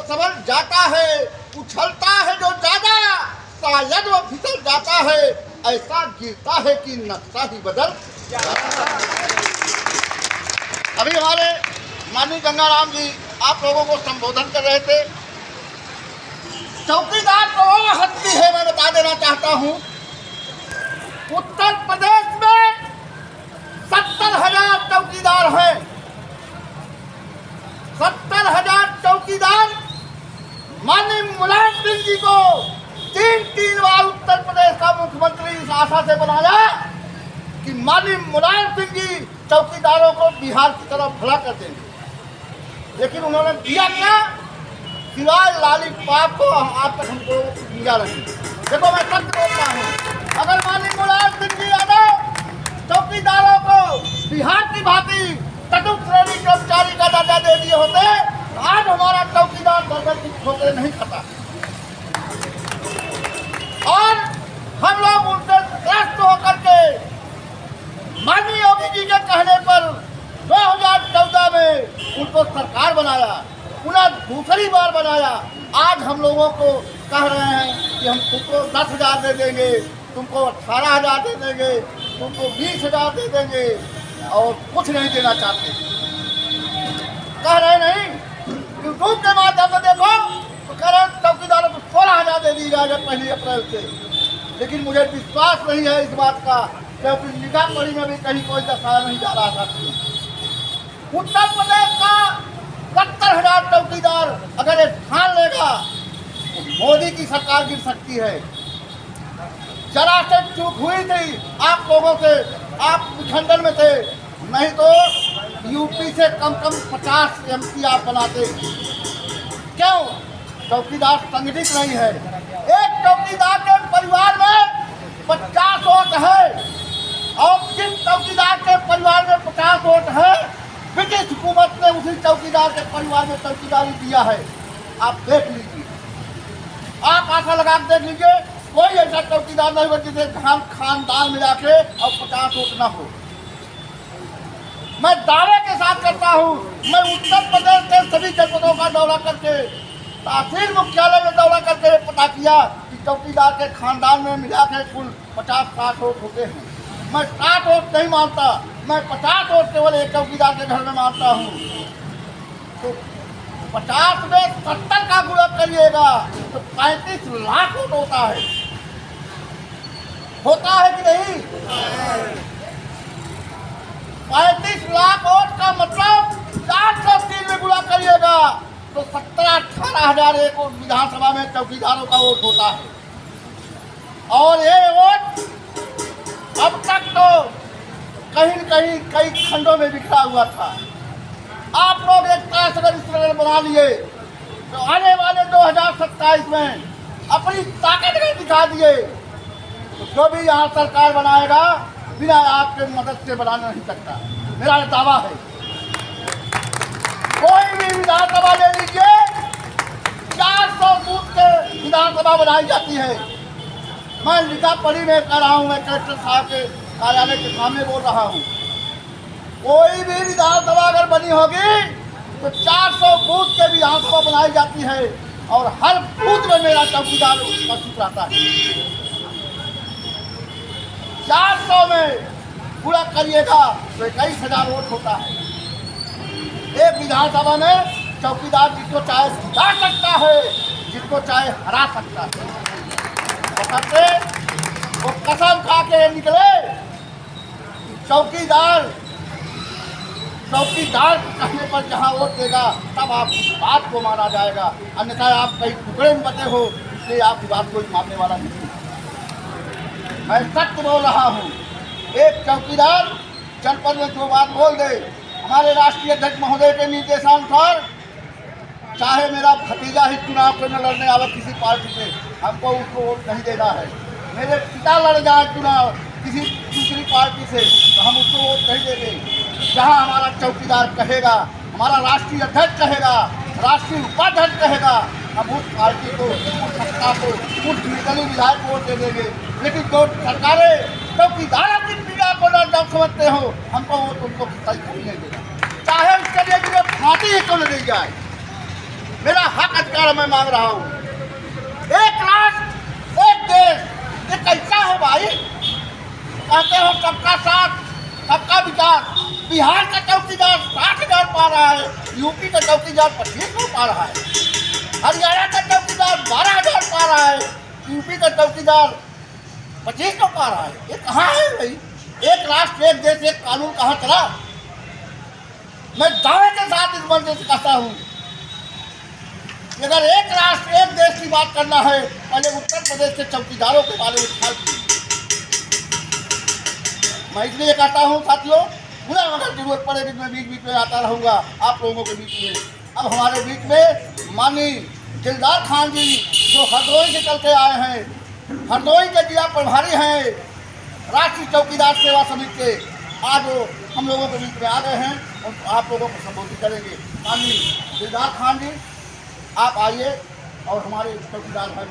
संभल जाता है, उछलता है जो ज्यादा शायद वो फिसल जाता है, ऐसा गिरता है कि नक्शा ही बदल जाता है। अभी हमारे माननीय गंगाराम जी आप लोगों को संबोधन कर रहे थे। चौकीदार तो वो हस्ती है, मैं बता देना चाहता हूँ, उत्तर प्रदेश में 70,000 चौकीदार हैं। 70,000 चौकीदार माननीय मुलायम सिंह जी को 3 बार उत्तर प्रदेश का मुख्यमंत्री इस आशा से बनाया कि माननीय मुलायम सिंह जी चौकीदारों को बिहार की तरफ भला कर देंगे, लेकिन उन्होंने दिया क्या? सिवाय लॉलीपॉप को आज तक हमको दिया नहीं। देखो मैं सत्य बोल रहा हूँ, अगर माननीय मुलायम सिंह जी यादव चौकीदारों को बिहार की भांति चतुर्थ श्रेणी कर्मचारी का दर्जा दे दिए होते, आज हमारा चौकीदार दर्जा की ठोकरें नहीं खाता। और हम लोग उनसे त्रस्त होकर के माननीय योगी जी के कहने पर 2014 में उनको सरकार बनाया, उन्हें दूसरी बार बनाया। आज हम लोगों को कह रहे हैं कि हम तुमको 10,000 दे देंगे, तुमको 18,000 दे देंगे, तुमको 20,000 दे देंगे और कुछ नहीं देना चाहते। कह रहे नहीं, यूट्यूब के माध्यम से देखो तो कह रहे चौकीदारों को 16,000 दे दी जाएगा 1 अप्रैल से, लेकिन मुझे विश्वास नहीं है इस बात का, क्योंकि लिखा पढ़ी में भी कहीं कोई दर्शाया नहीं जा रहा था। उत्तर प्रदेश का 70,000 चौकीदार अगर ये ठान लेगा तो मोदी की सरकार गिर सकती है। जरा से चूक हुई थी आप लोगों से, आप विखंडन में थे, नहीं तो यूपी से कम 50 MP आप बनाते। क्यों? चौकीदार संगठित नहीं है। एक चौकीदार के परिवार में 50 वोट है, और जिस चौकीदार के परिवार में 50 वोट है, ब्रिटिश हुकूमत ने उसी चौकीदार के परिवार में चौकीदारी दिया है। आप देख लीजिए, आप आशा लगा के देख लीजिए, कोई ऐसा चौकीदार नहीं हो जिसे खानदान मिला के और 50 वोट न हो। मैं दावे के साथ करता हूँ, मैं उत्तर प्रदेश के सभी जनपदों का दौरा करके, तहसील मुख्यालय में दौरा करके पता किया कि चौकीदार के खानदान में मिला के कुल 50-60 वोट होते हैं। मैं 60 वोट नहीं मानता, मैं 50 वोट केवल एक चौकीदार के घर में मानता हूँ। तो 50 में 70 का गुणा करिएगा तो 35 लाख वोट होता है कि नहीं? 35 लाख वोट का मतलब 403 में गुणा करिएगा तो 17-18,000 एक विधानसभा में चौकीदारों का वोट होता है। और ये वोट अब तक तो कहीं न कहीं कई खंडों में बिखरा हुआ था। आप लोग एक तरह से अगर इस तरह बना लिए तो आने वाले 2027 में अपनी ताकत अगर दिखा दिए तो जो भी यहाँ सरकार बनाएगा बिना आपके मदद से बनाना नहीं सकता, मेरा दावा है। कोई भी विधानसभा ले लीजिए, 400 बूथ के विधानसभा बनाई जाती है। मैं लिखा पढ़ी में कह रहा हूँ, मैं कलेक्टर साहब के कार्यालय के सामने बोल रहा हूँ। कोई भी विधानसभा अगर बनी होगी तो 400 बूथ के विधानसभा बनाई जाती है और हर बूथ में मेरा चौकीदार उपस्थित रहता है। 400 में पूरा करिएगा तो 21,000 वोट होता है। एक विधानसभा में चौकीदार जिसको चाहे जिता सकता है, जिसको चाहे हरा सकता है। वो कसम खा के निकले, चौकीदार कहने पर जहां वोट देगा तब आप उस बात को माना जाएगा, अन्यथा आप कई टुकड़े में बटे हो, इसलिए आपकी बात कोई मानने वाला नहीं। मैं सत्य बोल रहा हूँ। एक चौकीदार जनपद में जो बात बोल दे, हमारे राष्ट्रीय अध्यक्ष महोदय के निर्देशानुसार चाहे मेरा भतीजा ही चुनाव को न लड़ने आवे किसी पार्टी से, हमको उसको वोट नहीं देना है। मेरे पिता लड़ जाए चुनाव किसी दूसरी पार्टी से तो हम उसको वोट नहीं देंगे। जहाँ हमारा चौकीदार कहेगा, हमारा राष्ट्रीय अध्यक्ष कहेगा, राष्ट्रीय उपाध्यक्ष कहेगा, हम उस पार्टी को, उस सत्ता को, उस निर्दलीय विधायक को वोट दे देंगे। लेकिन जो सरकारें चौकीदारों की पीड़ा को न समझते हो, हमको वोट उनको सही नहीं देगा, चाहे उसके लिए फांसी ही क्यों न दी जाए। मेरा हक अधिकार मैं मांग रहा हूँ। एक राष्ट्र एक देश, ये कैसा है भाई? कहते हो सबका साथ सबका विकास। बिहार का चौकीदार 60,000 पा रहा है, यूपी का चौकीदार 2500 पा रहा है, हरियाणा का चौकीदार 12,000 पा रहा है, यूपी का चौकीदार 2500 पा रहा है। ये कहाँ है भाई? एक राष्ट्र एक देश एक कानून कहाँ चला? मैं दावे के साथ इस मंच से कहता हूँ कि अगर एक राष्ट्र एक देश की बात करना है, पहले उत्तर प्रदेश के चौकीदारों के बारे में ख्याल कीजिए। मैं इसलिए कहता हूँ साथियों, मुझे अगर जरूरत पड़े मैं बीच में आता रहूँगा आप लोगों के बीच में। अब हमारे बीच में माननीय दिलदार खान जी जो हरदोई से चल के आए हैं, हरदोई के जिला प्रभारी हैं राष्ट्रीय चौकीदार सेवा समिति के, आज वो हम लोगों के बीच में आ गए हैं और आप लोगों को संबोधित करेंगे। माननीय दिलदार खान जी, आप आइए और हमारे चौकीदार भाई